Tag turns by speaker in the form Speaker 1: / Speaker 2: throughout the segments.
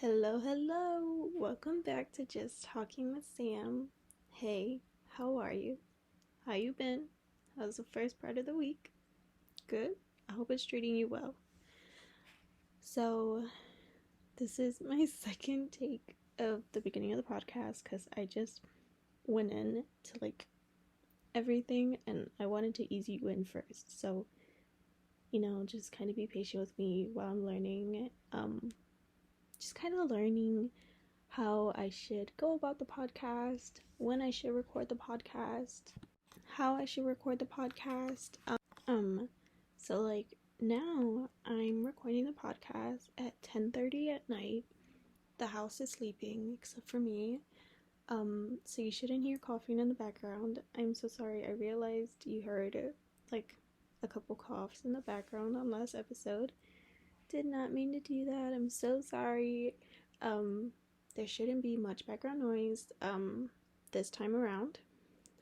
Speaker 1: Hello. Welcome back to Just Talking with Sam. Hey, how are you? How you been? How's the first part of the week? Good? I hope it's treating you well. So, this is my second take of the beginning of the podcast because I just went in to everything and I wanted to ease you in first. So, just kind of be patient with me while I'm learning. Just kind of learning how I should go about the podcast, when I should record the podcast, how I should record the podcast. So now I'm recording the podcast at 10:30 at night. The house is sleeping except for me. So you shouldn't hear coughing in the background. I'm so sorry. I realized you heard a couple coughs in the background on last episode. Did not mean to do that. I'm so sorry. There shouldn't be much background noise this time around,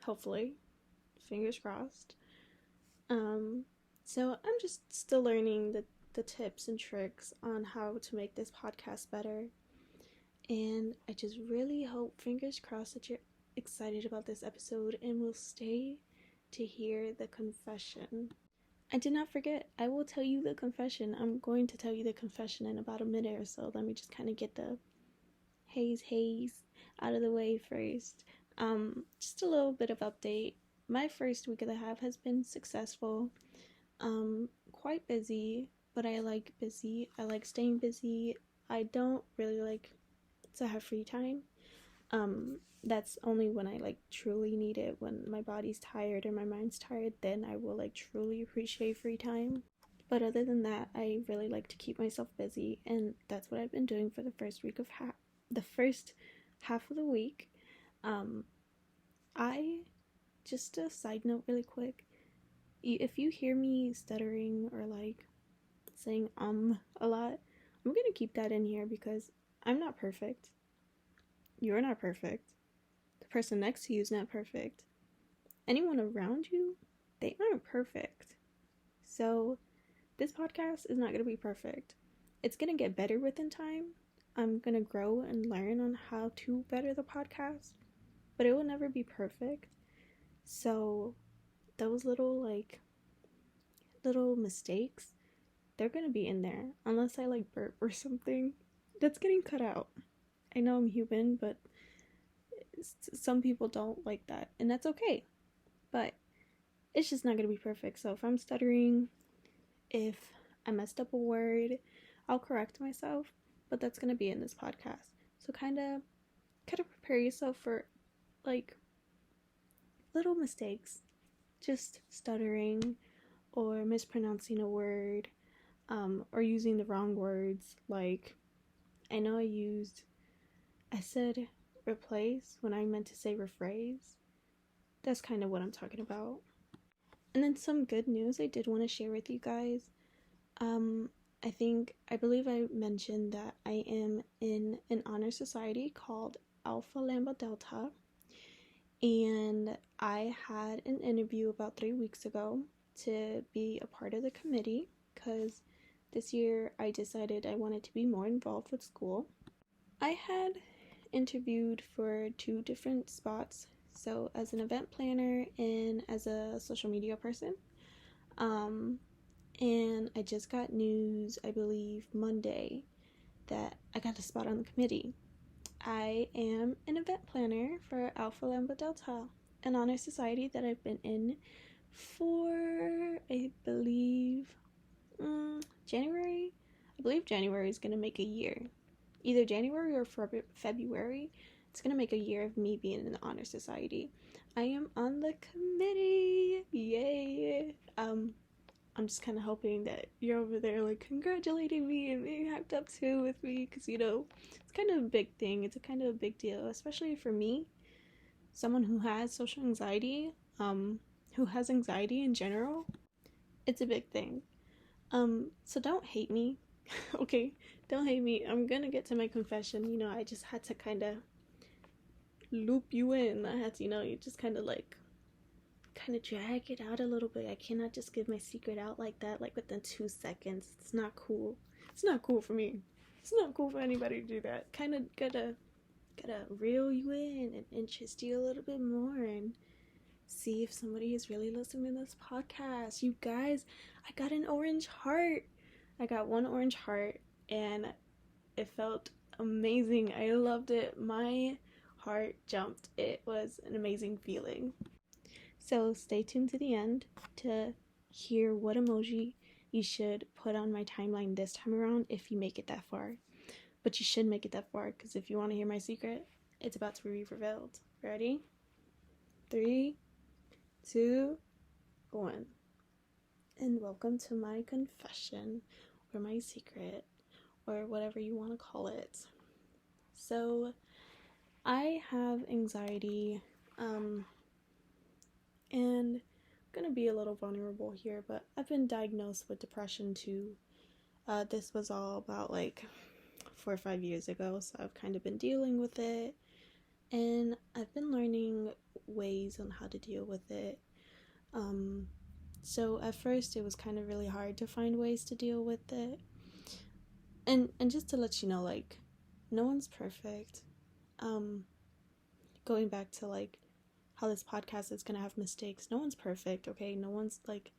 Speaker 1: hopefully, fingers crossed. So I'm just still learning the tips and tricks on how to make this podcast better, and I just really hope, fingers crossed, that you're excited about this episode and will stay to hear the confession. I did not forget. I will tell you the confession. I'm going to tell you the confession in about a minute or so. Let me just kind of get the haze out of the way first. Just a little bit of update. My first week of the half has been successful. Quite busy, but I like busy. I like staying busy. I don't really like to have free time. That's only when I truly need it. When my body's tired or my mind's tired, then I will truly appreciate free time. But other than that, I really like to keep myself busy, and that's what I've been doing for the first half of the week. I just a side note really quick. If you hear me stuttering or saying a lot, I'm gonna keep that in here because I'm not perfect. You're not perfect. The person next to you is not perfect. Anyone around you, they aren't perfect. So this podcast is not going to be perfect. It's going to get better within time. I'm going to grow and learn on how to better the podcast, but it will never be perfect. So those little mistakes, they're going to be in there unless I burp or something. That's getting cut out. I know I'm human, but some people don't like that, and that's okay. But it's just not going to be perfect. So if I'm stuttering, if I messed up a word, I'll correct myself, but that's going to be in this podcast. So kind of prepare yourself for little mistakes, just stuttering or mispronouncing a word, or using the wrong words. I know I said replace when I meant to say rephrase. That's kind of what I'm talking about. And then some good news I did want to share with you guys. I believe I mentioned that I am in an honor society called Alpha Lambda Delta, and I had an interview about 3 weeks ago to be a part of the committee because this year I decided I wanted to be more involved with school. I had interviewed for 2 different spots, so as an event planner and as a social media person. And I just got news, I believe Monday, that I got a spot on the committee. I am an event planner for Alpha Lambda Delta, an honor society that I've been in for, I believe, January. I believe January is going to make a year. Either January or February, it's going to make a year of me being in the honor society. I am on the committee. Yay. I'm just kind of hoping that you're over there congratulating me and being hyped up too with me, because it's kind of a big thing. It's a kind of a big deal, especially for me, someone who has social anxiety, who has anxiety in general. It's a big thing. So don't hate me. Okay, don't hate me. I'm gonna get to my confession. I just had to kind of loop you in. I had to, you just kind of drag it out a little bit. I cannot just give my secret out like that, within 2 seconds. It's not cool. It's not cool for me. It's not cool for anybody to do that. Kind of gotta reel you in and interest you a little bit more and see if somebody is really listening to this podcast. You guys, I got an orange heart. I got one orange heart and it felt amazing. I loved it. My heart jumped. It was an amazing feeling. So stay tuned to the end to hear what emoji you should put on my timeline this time around if you make it that far. But you should make it that far, because if you want to hear my secret, it's about to be revealed. Ready? 3, 2, 1. And welcome to my confession, or my secret, or whatever you want to call it. So, I have anxiety, and I'm gonna be a little vulnerable here, but I've been diagnosed with depression too. This was all about like 4 or 5 years ago, so I've kind of been dealing with it, and I've been learning ways on how to deal with it. So at first it was kind of really hard to find ways to deal with it, and just to let you know, like, no one's perfect. Going back to like how this podcast is gonna have mistakes, no one's perfect, okay? No one's like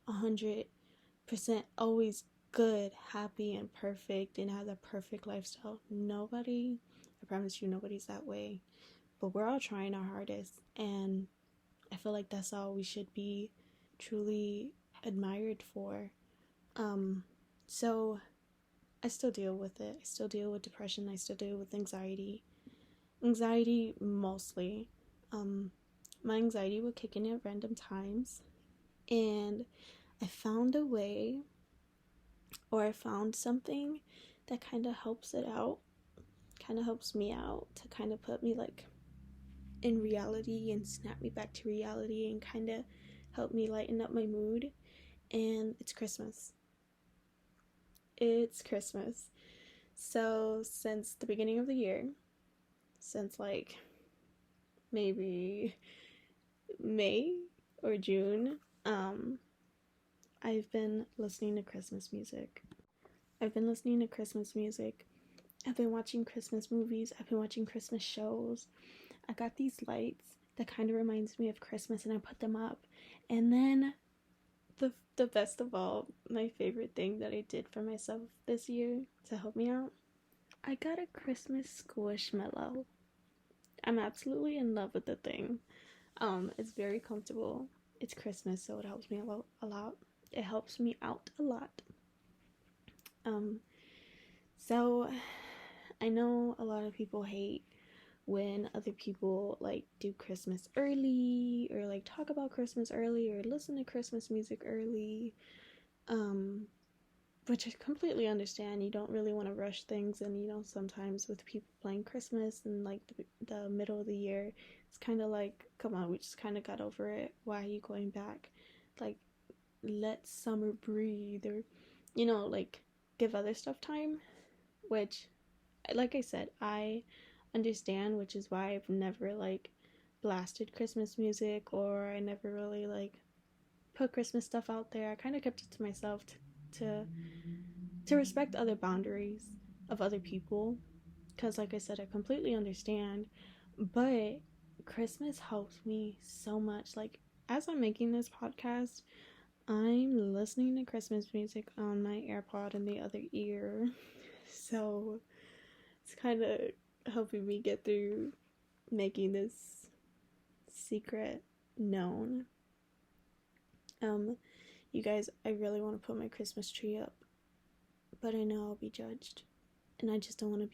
Speaker 1: 100% always good, happy, and perfect and has a perfect lifestyle. Nobody, I promise you, nobody's that way. But we're all trying our hardest, and I feel like that's all we should be truly admired for. So I still deal with it. I still deal with depression. I still deal with anxiety. Anxiety mostly. My anxiety would kick in at random times, and I found a way, or I found something that kind of helps it out, kind of helps me out to kind of put me like in reality and snap me back to reality and kind of help me lighten up my mood. And it's Christmas. It's Christmas. So since the beginning of the year, since like maybe May or June, I've been listening to Christmas music. I've been watching Christmas movies. I've been watching Christmas shows. I got these lights that kind of reminds me of Christmas, and I put them up. And then the best of all, my favorite thing that I did for myself this year to help me out, I got a Christmas squishmallow. I'm absolutely in love with the thing. It's very comfortable. It's Christmas, so it helps me a lot. It helps me out a lot. So I know a lot of people hate when other people like do Christmas early, or like talk about Christmas early, or listen to Christmas music early, which I completely understand. You don't really want to rush things, and you know, sometimes with people playing Christmas and like the middle of the year, it's kind of like, come on, we just kind of got over it. Why are you going back? Like, let summer breathe, or you know, like, give other stuff time, which, like I said, I understand, which is why I've never like blasted Christmas music, or I never really like put Christmas stuff out there. I kind of kept it to myself to respect other boundaries of other people, because like I said, I completely understand. But Christmas helps me so much. Like, as I'm making this podcast, I'm listening to Christmas music on my AirPod in the other ear. So it's kind of helping me get through making this secret known. You guys, I really want to put my Christmas tree up, but I know I'll be judged, and I just don't want to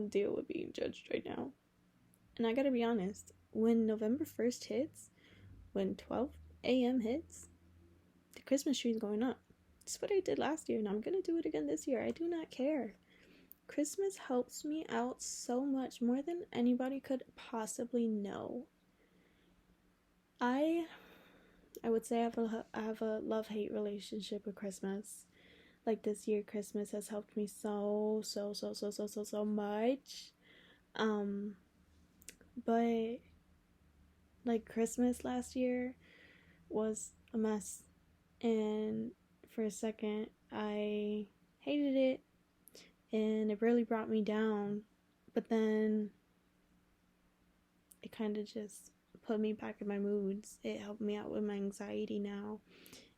Speaker 1: deal with being judged right now. And I gotta be honest, when November 1st hits, when 12 a.m. hits, the Christmas tree is going up. It's what I did last year, and I'm gonna do it again this year. I do not care. Christmas helps me out so much, more than anybody could possibly know. I would say I have a love-hate relationship with Christmas. Like, this year, Christmas has helped me so much. But like, Christmas last year was a mess, and for a second I hated it, and it really brought me down. But then it kind of just put me back in my moods. It helped me out with my anxiety now.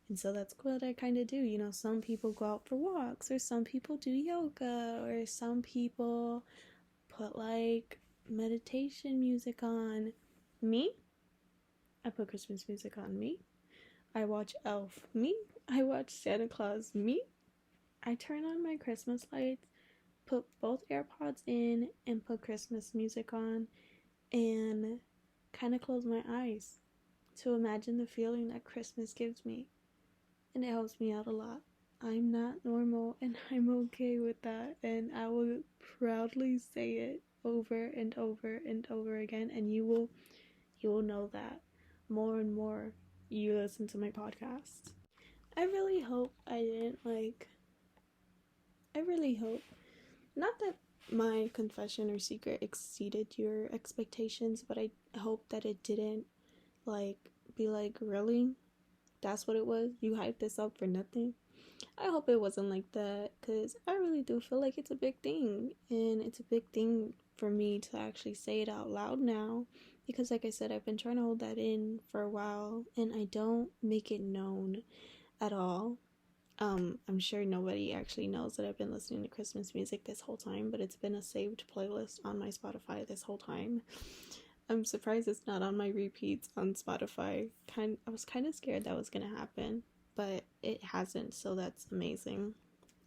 Speaker 1: And so that's what I kind of do. You know, some people go out for walks, or some people do yoga, or some people put like meditation music on. Me, I put Christmas music on. Me, I watch Elf. Me, I watch Santa Claus. Me, I turn on my Christmas lights, put both AirPods in, and put Christmas music on, and kind of close my eyes to imagine the feeling that Christmas gives me. And it helps me out a lot. I'm not normal, and I'm okay with that, and I will proudly say it over and over and over again, and you will know that more and more you listen to my podcast. I really hope not that my confession or secret exceeded your expectations, but I hope that it didn't be like, really? That's what it was? You hyped this up for nothing? I hope it wasn't like that, because I really do feel like it's a big thing, and it's a big thing for me to actually say it out loud now, because like I said, I've been trying to hold that in for a while, and I don't make it known at all. I'm sure nobody actually knows that I've been listening to Christmas music this whole time, but it's been a saved playlist on my Spotify this whole time. I'm surprised it's not on my repeats on Spotify. I was kind of scared that was gonna happen, but it hasn't, so that's amazing.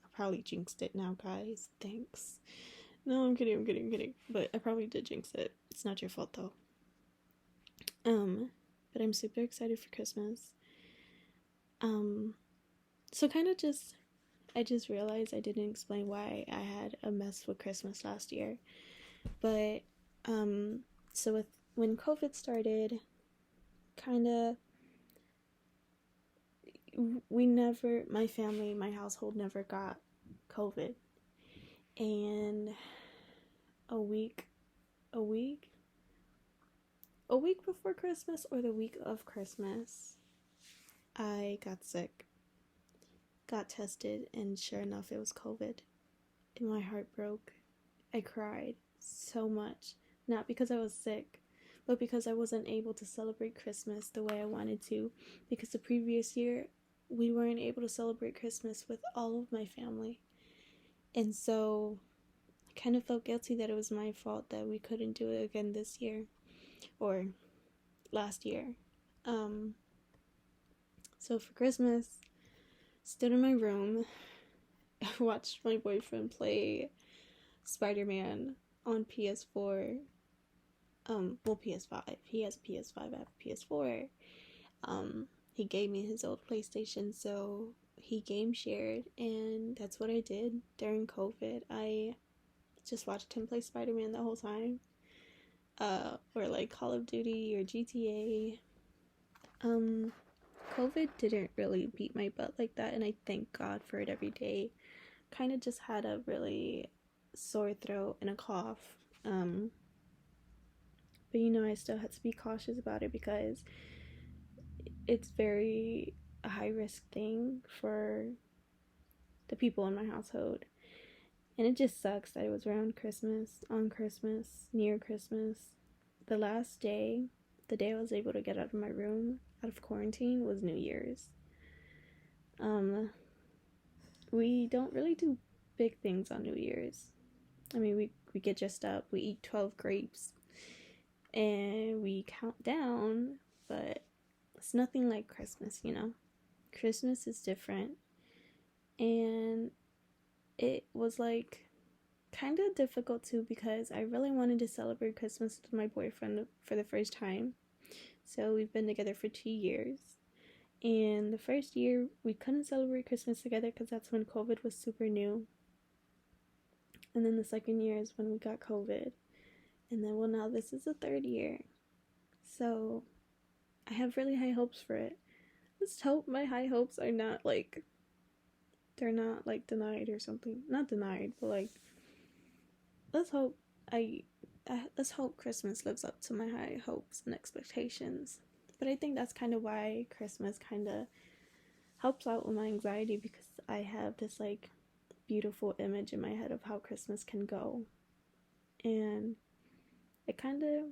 Speaker 1: I probably jinxed it now, guys. Thanks. No, I'm kidding. But I probably did jinx it. It's not your fault, though. But I'm super excited for Christmas. So I just realized I didn't explain why I had a mess with Christmas last year. But, so when COVID started, my household never got COVID. And a week before Christmas, or the week of Christmas, I got sick, got tested, and sure enough, it was COVID. And my heart broke. I cried so much, not because I was sick, but because I wasn't able to celebrate Christmas the way I wanted to, because the previous year, we weren't able to celebrate Christmas with all of my family. And so I kind of felt guilty that it was my fault that we couldn't do it again this year, or last year. So for Christmas, stood in my room, watched my boyfriend play Spider-Man on PS4. PS5. He has a PS5, I have a PS4. He gave me his old PlayStation, so he game shared, and that's what I did during COVID. I just watched him play Spider-Man the whole time. Or like Call of Duty or GTA. COVID didn't really beat my butt like that, and I thank God for it every day. Kind of just had a really sore throat and a cough. But I still had to be cautious about it, because it's very a high risk thing for the people in my household. And it just sucks that it was around Christmas, on Christmas, near Christmas. The last day, the day I was able to get out of my room, out of quarantine, was New Year's. We don't really do big things on New Year's. I mean, we get dressed up, we eat 12 grapes, and we count down, but it's nothing like Christmas, Christmas is different, and it was like kind of difficult too, because I really wanted to celebrate Christmas with my boyfriend for the first time. So we've been together for 2 years, and the first year we couldn't celebrate Christmas together because that's when COVID was super new. And then the second year is when we got COVID, and then now this is the third year. So I have really high hopes for it. Let's hope my high hopes are not they're not denied or something. Not denied, but let's hope Christmas lives up to my high hopes and expectations. But I think that's kind of why Christmas kind of helps out with my anxiety, because I have this beautiful image in my head of how Christmas can go. And it kind of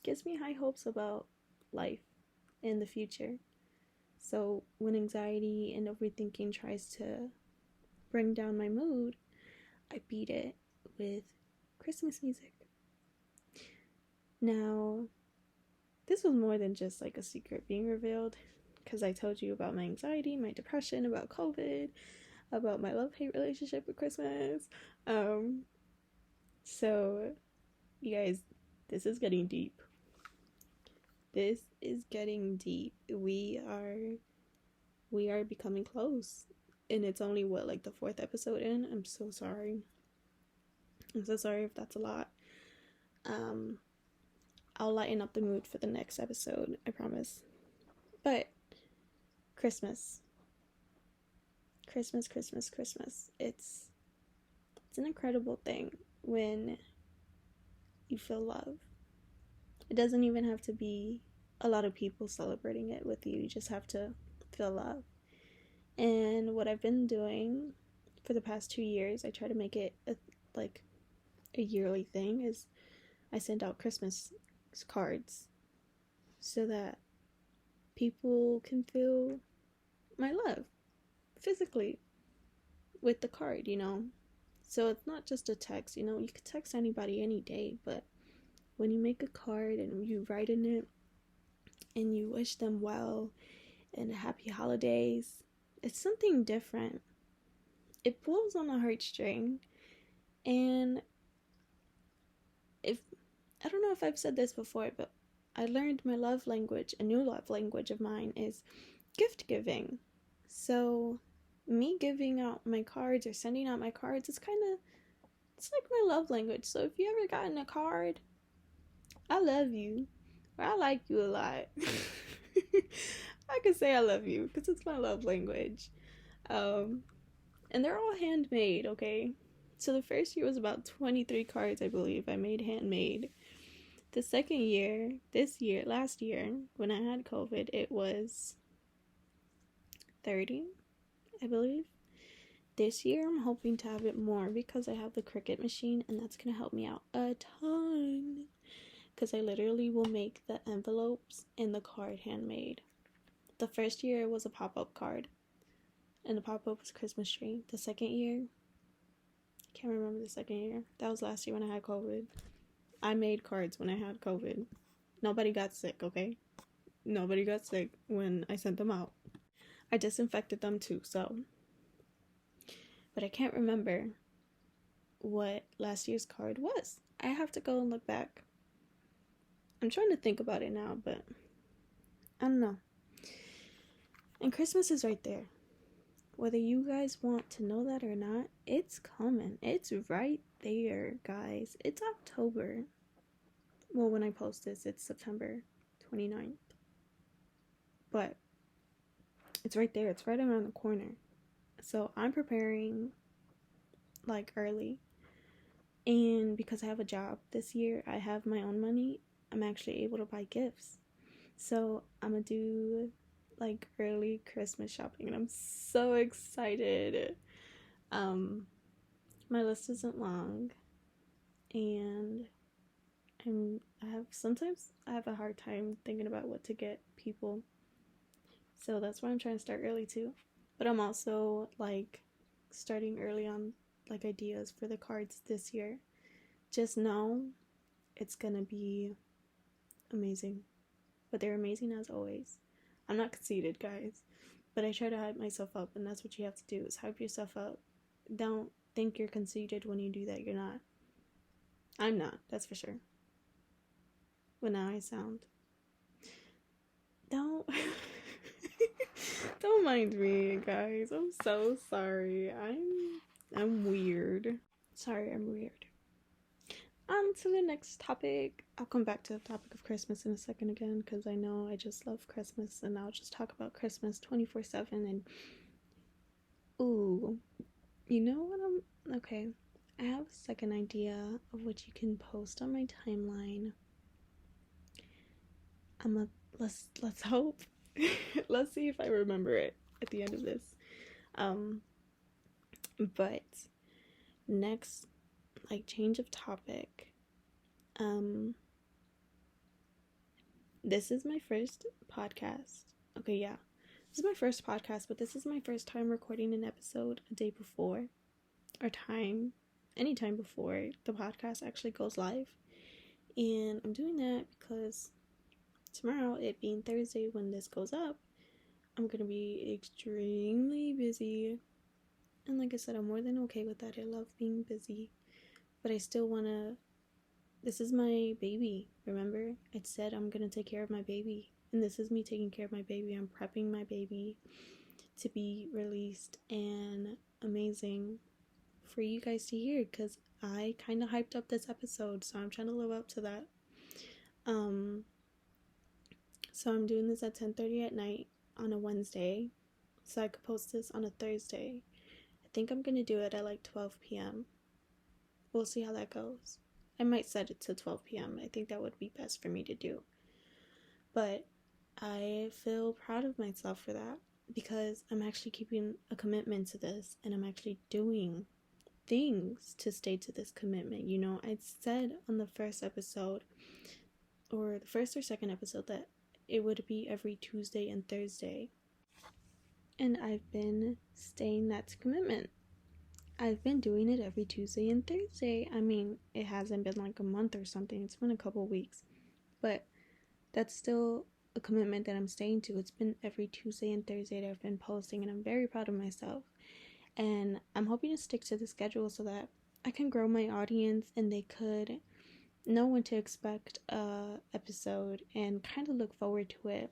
Speaker 1: gives me high hopes about life in the future. So when anxiety and overthinking tries to bring down my mood, I beat it with Christmas music. Now, this was more than just like a secret being revealed, because I told you about my anxiety, my depression, about COVID, about my love-hate relationship with Christmas. So, you guys, this is getting deep. This is getting deep. We are becoming close. And it's only like the 4th episode in. I'm so sorry. I'm so sorry if that's a lot. I'll lighten up the mood for the next episode, I promise. But Christmas. Christmas. It's an incredible thing when you feel love. It doesn't even have to be a lot of people celebrating it with you. You just have to feel love. And what I've been doing for the past 2 years, I try to make it a yearly thing, is I send out Christmas cards so that people can feel my love physically with the card, So it's not just a text, you could text anybody any day, but when you make a card and you write in it and you wish them well and happy holidays, it's something different. It pulls on a heartstring. And I don't know if I've said this before, but I learned my love language, a new love language of mine, is gift giving. So me giving out my cards or sending out my cards, it's like my love language. So if you ever gotten a card, I love you, or I like you a lot, I can say I love you because it's my love language. And they're all handmade, okay? So the first year was about 23 cards, I believe, I made handmade. The second year, last year, when I had COVID, it was 30, I believe. This year, I'm hoping to have it more because I have the Cricut machine, and that's going to help me out a ton. Because I literally will make the envelopes and the card handmade. The first year was a pop-up card, and the pop-up was a Christmas tree. The second year, I can't remember the second year. That was last year when I had COVID. I made cards when I had COVID. Nobody got sick, okay? Nobody got sick when I sent them out. I disinfected them too, so. But I can't remember what last year's card was. I have to go and look back. I'm trying to think about it now, but I don't know. And Christmas is right there. Whether you guys want to know that or not, it's coming. It's right there, guys. It's October. Well, when I post this, it's September 29th. But it's right there. It's right around the corner. So I'm preparing early. And because I have a job this year, I have my own money. I'm actually able to buy gifts. So I'm going to do early Christmas shopping, and I'm so excited. My list isn't long, and sometimes I have a hard time thinking about what to get people, so that's why I'm trying to start early too. But I'm also starting early on ideas for the cards this year. Just know it's gonna be amazing, but they're amazing as always. I'm not conceited, guys, but I try to hype myself up, and that's what you have to do, is hype yourself up. Don't think you're conceited when you do that. You're not. I'm not, that's for sure. But now I sound. Don't don't mind me, guys. I'm so sorry. I'm weird. Sorry, I'm weird. On to the next topic. I'll come back to the topic of Christmas in a second again, because I know I just love Christmas, and I'll just talk about Christmas 24/7. And ooh, you know what? Okay, I have a second idea of what you can post on my timeline. Let's hope. Let's see if I remember it at the end of this. But next, like, change of topic. This is my first podcast. Okay, yeah. This is my first podcast, but this is my first time recording an episode a day before, or any time before the podcast actually goes live. And I'm doing that because tomorrow, it being Thursday when this goes up, I'm gonna be extremely busy. And like I said, I'm more than okay with that. I love being busy, but I still wanna. This is my baby, remember? I said I'm gonna take care of my baby. And this is me taking care of my baby. I'm prepping my baby to be released and amazing for you guys to hear, because I kind of hyped up this episode, so I'm trying to live up to that. So I'm doing this at 10:30 at night on a Wednesday, so I could post this on a Thursday. I think I'm gonna do it at like 12 p.m. We'll see how that goes. I might set it to 12 p.m. I think that would be best for me to do. But I feel proud of myself for that, because I'm actually keeping a commitment to this, and I'm actually doing things to stay to this commitment. You know, I said on the first episode, or the first or second episode, that it would be every Tuesday and Thursday. And I've been staying that commitment. I've been doing it every Tuesday and Thursday. I mean, it hasn't been like a month or something. It's been a couple weeks. But that's still a commitment that I'm staying to. It's been every Tuesday and Thursday that I've been posting, and I'm very proud of myself. And I'm hoping to stick to the schedule so that I can grow my audience and they could know when to expect a episode and kind of look forward to it.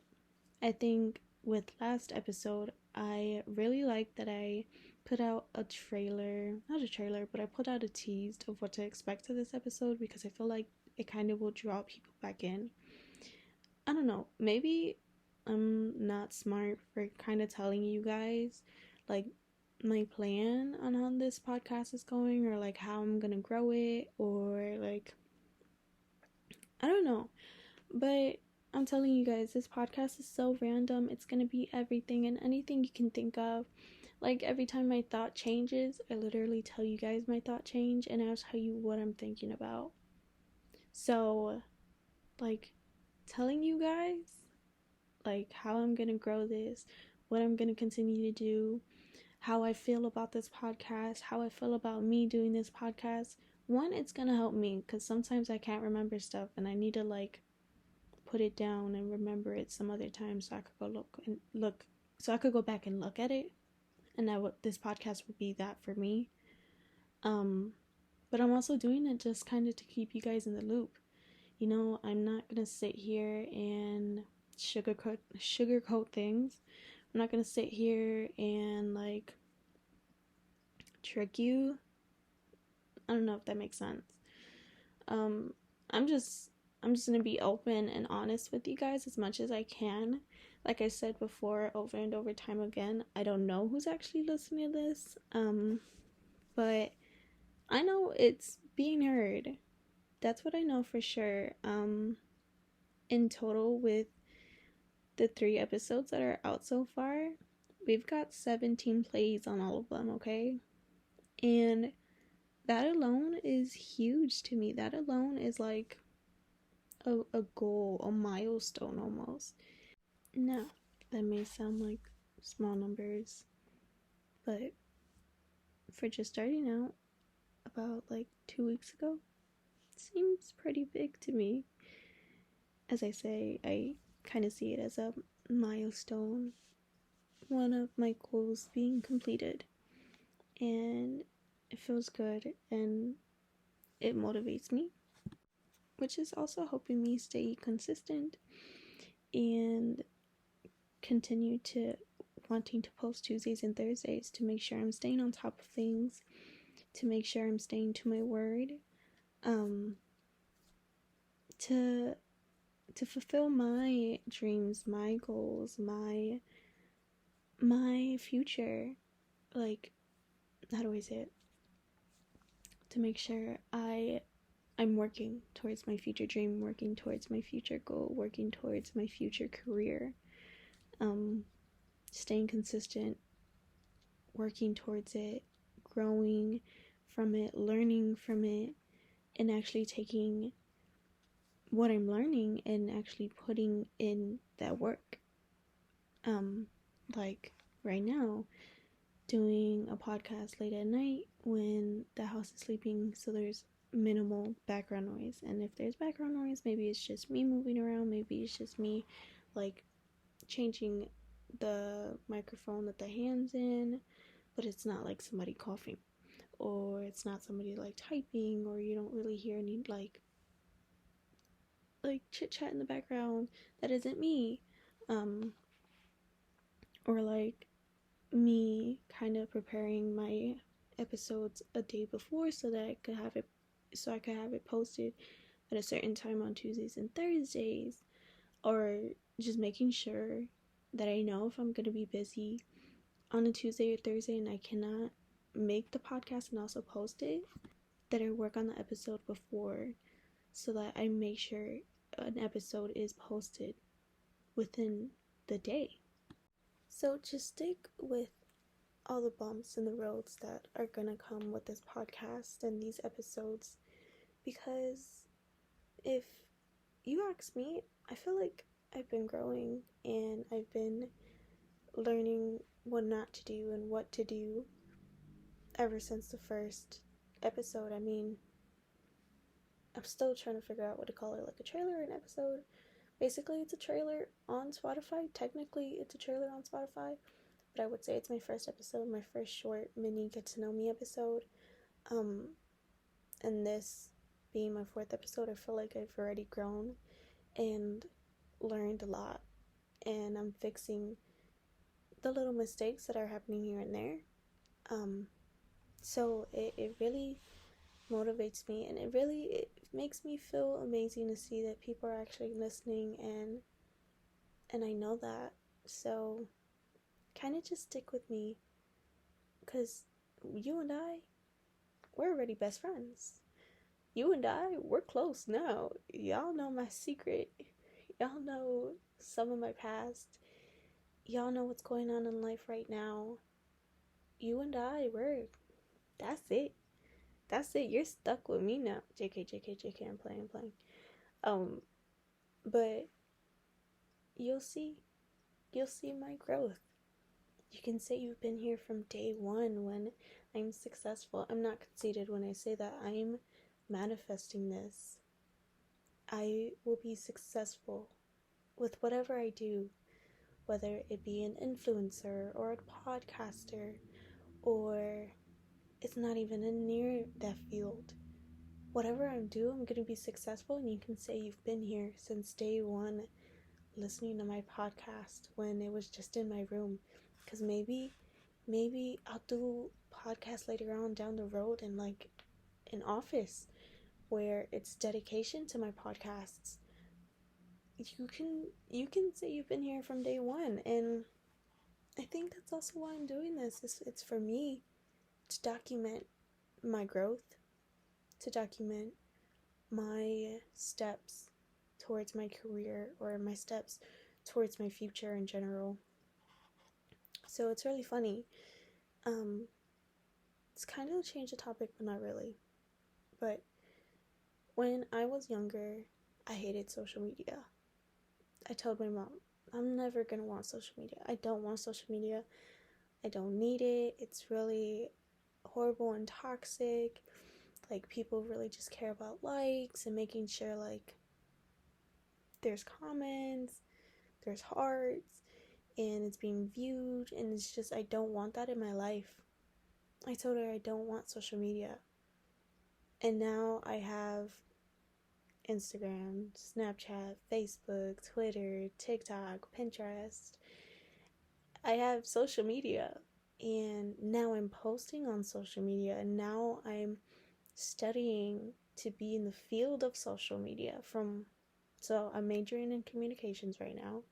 Speaker 1: I think with last episode, I really liked that I put out not a trailer, but I put out a tease of what to expect to this episode, because I feel like it kind of will draw people back in. I don't know, maybe I'm not smart for kind of telling you guys like my plan on how this podcast is going, or like how I'm gonna grow it, or like, I don't know. But I'm telling you guys, this podcast is so random. It's gonna be everything and anything you can think of. Like, every time my thought changes, I literally tell you guys my thought change, and I'll tell you what I'm thinking about. So, like, telling you guys, like, how I'm gonna grow this, what I'm gonna continue to do, how I feel about this podcast, how I feel about me doing this podcast. One, it's gonna help me, because sometimes I can't remember stuff, and I need to, like, put it down and remember it some other time, so I could go back and look at it. And this podcast would be that for me. But I'm also doing it just kind of to keep you guys in the loop. You know, I'm not gonna sit here and sugarcoat things. I'm not gonna sit here and like trick you. I don't know if that makes sense. I'm just gonna be open and honest with you guys as much as I can. Like I said before, over and over time again, I don't know who's actually listening to this. But I know it's being heard. That's what I know for sure. In total, with the 3 episodes that are out so far, we've got 17 plays on all of them, okay? And that alone is huge to me. That alone is like a goal, a milestone almost. Now, that may sound like small numbers, but for just starting out about like 2 weeks ago, it seems pretty big to me. As I say, I kind of see it as a milestone, one of my goals being completed, and it feels good and it motivates me, which is also helping me stay consistent and continue to wanting to post Tuesdays and Thursdays, to make sure I'm staying on top of things, to make sure I'm staying to my word, to fulfill my dreams, my goals, my future. Like, how do I say it? To make sure I'm working towards my future dream, working towards my future goal, working towards my future career, staying consistent, working towards it, growing from it, learning from it, and actually taking what I'm learning and actually putting in that work. Like right now, doing a podcast late at night when the house is sleeping, so there's minimal background noise. And if there's background noise, maybe it's just me moving around, maybe it's just me like changing the microphone that the hand's in, but it's not like somebody coughing, or it's not somebody like typing, or you don't really hear any like chit chat in the background that isn't me. Or like me kind of preparing my episodes a day before so that I could have it posted at a certain time on Tuesdays and Thursdays, or just making sure that I know if I'm going to be busy on a Tuesday or Thursday and I cannot make the podcast and also post it, that I work on the episode before so that I make sure an episode is posted within the day. So just stick with all the bumps in the roads that are gonna come with this podcast and these episodes, because if you ask me, I feel like I've been growing and I've been learning what not to do and what to do ever since the first episode. I mean, I'm still trying to figure out what to call it, like a trailer or an episode. Basically, it's a trailer on Spotify. Technically, it's a trailer on Spotify, but I would say it's my first episode, my first short mini get to know me episode. And this being my fourth episode, I feel like I've already grown and learned a lot, and I'm fixing the little mistakes that are happening here and there. So it really motivates me, and it makes me feel amazing to see that people are actually listening, and I know that. So kind of just stick with me, because you and I, we're already best friends. You and I, we're close now. Y'all know my secret. Y'all know some of my past. Y'all know what's going on in life right now. You and I, that's it. That's it. You're stuck with me now. JK, I'm playing. But you'll see my growth. You can say you've been here from day one when I'm successful. I'm not conceited when I say that. I'm manifesting this. I will be successful with whatever I do, whether it be an influencer or a podcaster, or it's not even in near that field. Whatever I'm doing, I'm going to be successful, and you can say you've been here since day one listening to my podcast when it was just in my room. Because maybe I'll do podcasts later on down the road in like an office where it's dedication to my podcasts. You can say you've been here from day one, and I think that's also why I'm doing this. It's for me to document my growth, to document my steps towards my career, or my steps towards my future in general. So it's really funny. It's kind of change the topic, but not really. But when I was younger, I hated social media. I told my mom, I'm never gonna want social media. I don't want social media. I don't need it. It's really horrible and toxic. Like, people really just care about likes and making sure like there's comments, there's hearts, and it's being viewed, and it's just, I don't want that in my life. I told her I don't want social media. And now I have Instagram, Snapchat, Facebook, Twitter, TikTok, Pinterest. I have social media, and now I'm posting on social media, and now I'm studying to be in the field of social media. So I'm majoring in communications right now,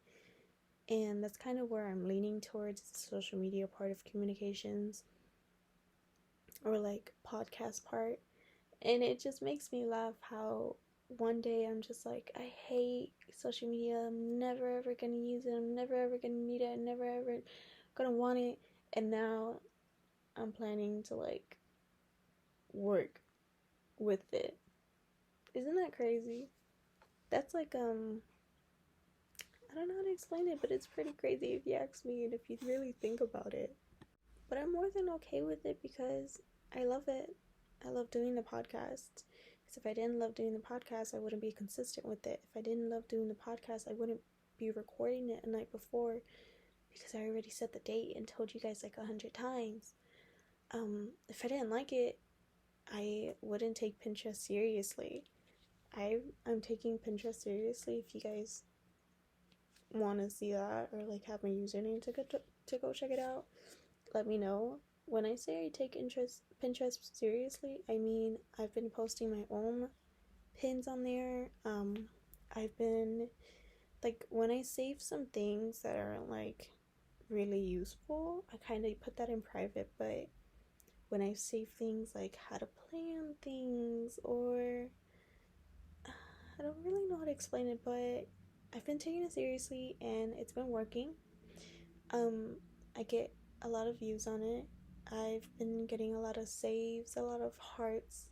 Speaker 1: and that's kind of where I'm leaning towards, the social media part of communications, or like podcast part. And it just makes me laugh how one day I'm just like, I hate social media, I'm never ever gonna use it, I'm never ever gonna need it, I'm never ever gonna want it. And now I'm planning to like work with it. Isn't that crazy? That's like I don't know how to explain it, but it's pretty crazy if you ask me and if you really think about it. But I'm more than okay with it because I love it. I love doing the podcast. Because if I didn't love doing the podcast, I wouldn't be consistent with it. If I didn't love doing the podcast, I wouldn't be recording it a night before because I already set the date and told you guys like 100 times. If I didn't like it, I wouldn't take Pinterest seriously. I'm taking Pinterest seriously. If you guys want to see that or like have my username to go check it out, let me know. When I say I take Pinterest seriously, I mean I've been posting my own pins on there. I've been like, when I save some things that aren't like really useful, I kind of put that in private. But when I save things like how to plan things, or I don't really know how to explain it, but I've been taking it seriously and it's been working. I get a lot of views on it. I've been getting a lot of saves, a lot of hearts,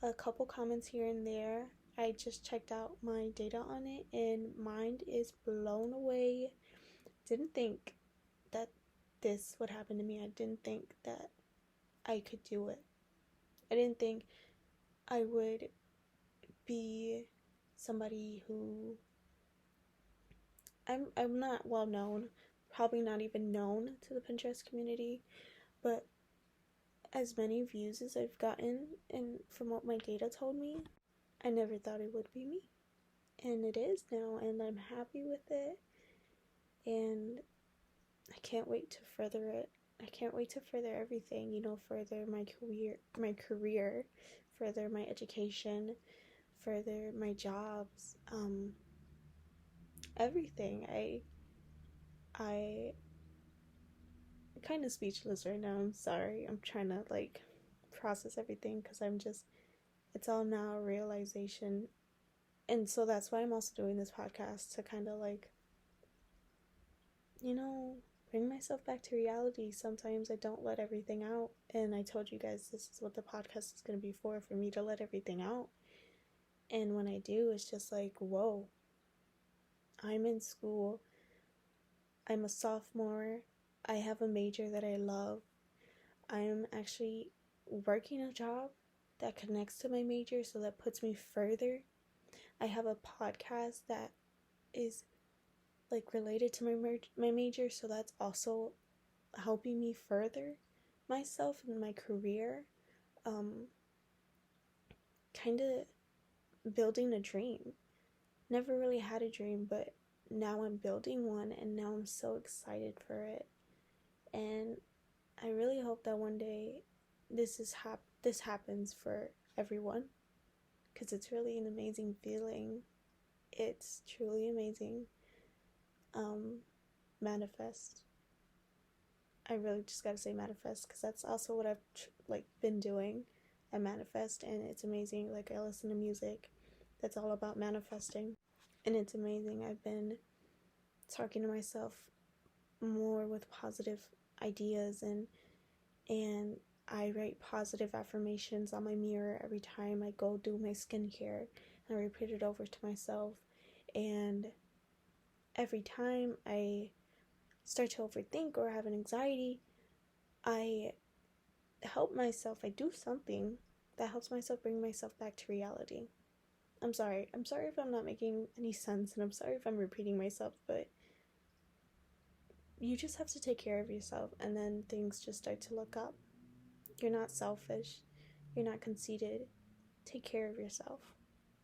Speaker 1: a couple comments here and there. I just checked out my data on it and mine is blown away. Didn't think that this would happen to me. I didn't think that I could do it. I didn't think I would be somebody who I'm not well known, probably not even known to the Pinterest community, but as many views as I've gotten, and from what my data told me, I never thought it would be me. And it is now, and I'm happy with it. And I can't wait to further it. I can't wait to further everything, further my career, further my education, further my jobs, everything. I kind of speechless right now. I'm sorry. I'm trying to like process everything because it's all now a realization. And so that's why I'm also doing this podcast, to kind of like, bring myself back to reality. Sometimes I don't let everything out. And I told you guys this is what the podcast is going to be for me to let everything out. And when I do, it's just like, whoa, I'm in school. I'm a sophomore. I have a major that I love. I'm actually working a job that connects to my major, so that puts me further. I have a podcast that is like related to my major, so that's also helping me further myself in my career. Kind of building a dream. Never really had a dream, but now I'm building one, and now I'm so excited for it. And I really hope that one day this happens for everyone, because it's really an amazing feeling. It's truly amazing. Manifest. I really just gotta say manifest, because that's also what I've been doing. I manifest, and it's amazing. Like, I listen to music that's all about manifesting, and it's amazing. I've been talking to myself more with positive ideas, and I write positive affirmations on my mirror every time I go do my skincare, and I repeat it over to myself. And every time I start to overthink or have an anxiety, I help myself. I do something that helps myself bring myself back to reality. I'm sorry if I'm not making any sense, and I'm sorry if I'm repeating myself, but you just have to take care of yourself, and then things just start to look up. You're not selfish. You're not conceited. Take care of yourself.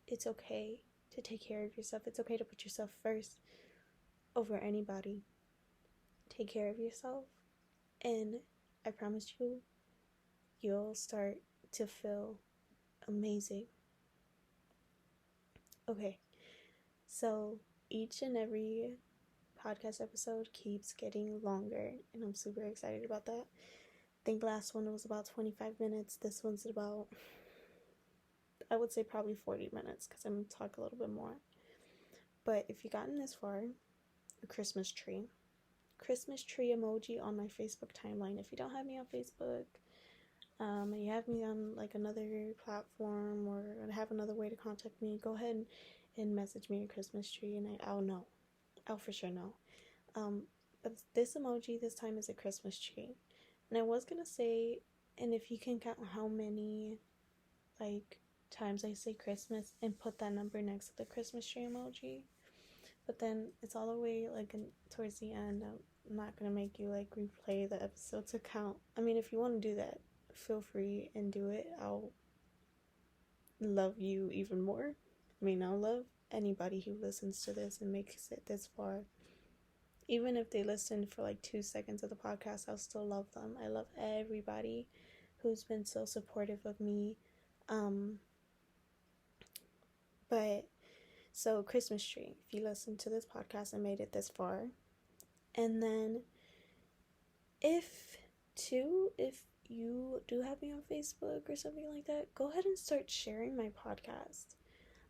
Speaker 1: It's okay to take care of yourself. It's okay to put yourself first over anybody. Take care of yourself, and I promise you, you'll start to feel amazing. Okay, so each and every podcast episode keeps getting longer, and I'm super excited about that. I think last one was about 25 minutes. This one's about, I would say, probably 40 minutes, because I'm going to talk a little bit more. But if you've gotten this far, a Christmas tree. Christmas tree emoji on my Facebook timeline. If you don't have me on Facebook, and you have me on like another platform or have another way to contact me, go ahead and message me a Christmas tree, and I'll know. I'll for sure know. But this emoji this time is a Christmas tree. And I was gonna say, and if you can count how many like times I say Christmas and put that number next to the Christmas tree emoji, but then it's all the way like towards the end. I'm not gonna make you like replay the episode to count. I mean, if you want to do that, feel free and do it. I'll love you even more. I mean, I'll love anybody who listens to this and makes it this far. Even if they listen for like 2 seconds of the podcast, I'll still love them. I love everybody who's been so supportive of me. But so Christmas tree, if you listen to this podcast and made it this far, and then if you do have me on Facebook or something like that, go ahead and start sharing my podcast.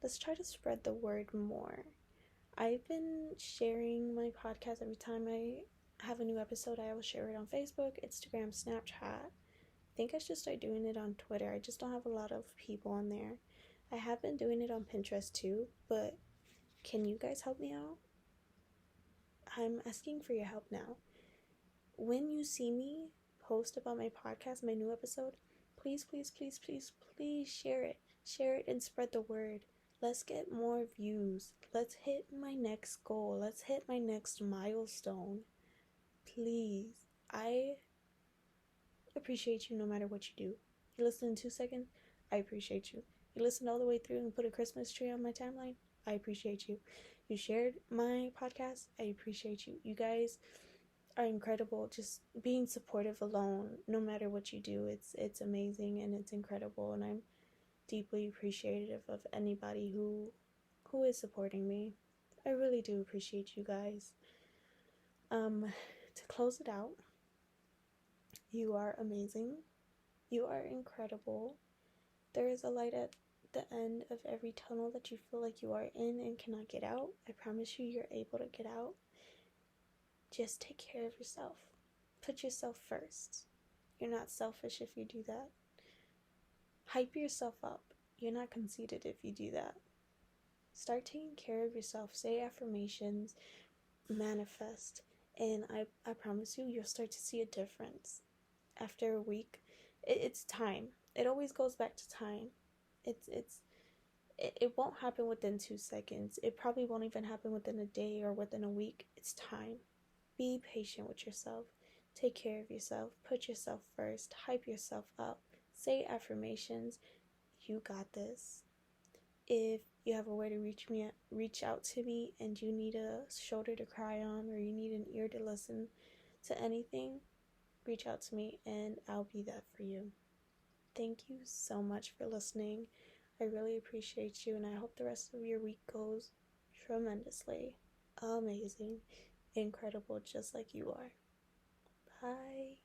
Speaker 1: Let's try to spread the word more. I've been sharing my podcast every time I have a new episode. I will share it on Facebook, Instagram, Snapchat. I think I should start doing it on Twitter. I just don't have a lot of people on there. I have been doing it on Pinterest too, but can you guys help me out? I'm asking for your help now. When you see me post about my podcast, my new episode, please, please, please, please, please share it. Share it and spread the word. Let's get more views. Let's hit my next goal. Let's hit my next milestone. Please. I appreciate you no matter what you do. You listen in 2 seconds, I appreciate you. You listened all the way through and put a Christmas tree on my timeline, I appreciate you. You shared my podcast, I appreciate you. You guys are incredible. Just being supportive alone, no matter what you do, it's amazing and it's incredible, and I'm deeply appreciative of anybody who is supporting me. I really do appreciate you guys. To close it out, you are amazing. You are incredible. There is a light at the end of every tunnel that you feel like you are in and cannot get out. I promise you, you're able to get out. Just take care of yourself. Put yourself first. You're not selfish if you do that. Hype yourself up. You're not conceited if you do that. Start taking care of yourself. Say affirmations. Manifest. And I promise you, you'll start to see a difference. After a week, it's time. It always goes back to time. It won't happen within 2 seconds. It probably won't even happen within a day or within a week. It's time. Be patient with yourself. Take care of yourself. Put yourself first. Hype yourself up. Say affirmations. You got this. If you have a way to reach out to me, and you need a shoulder to cry on, or you need an ear to listen to anything, reach out to me and I'll be that for you. Thank you so much for listening. I really appreciate you, and I hope the rest of your week goes tremendously amazing, incredible, just like you are. Bye.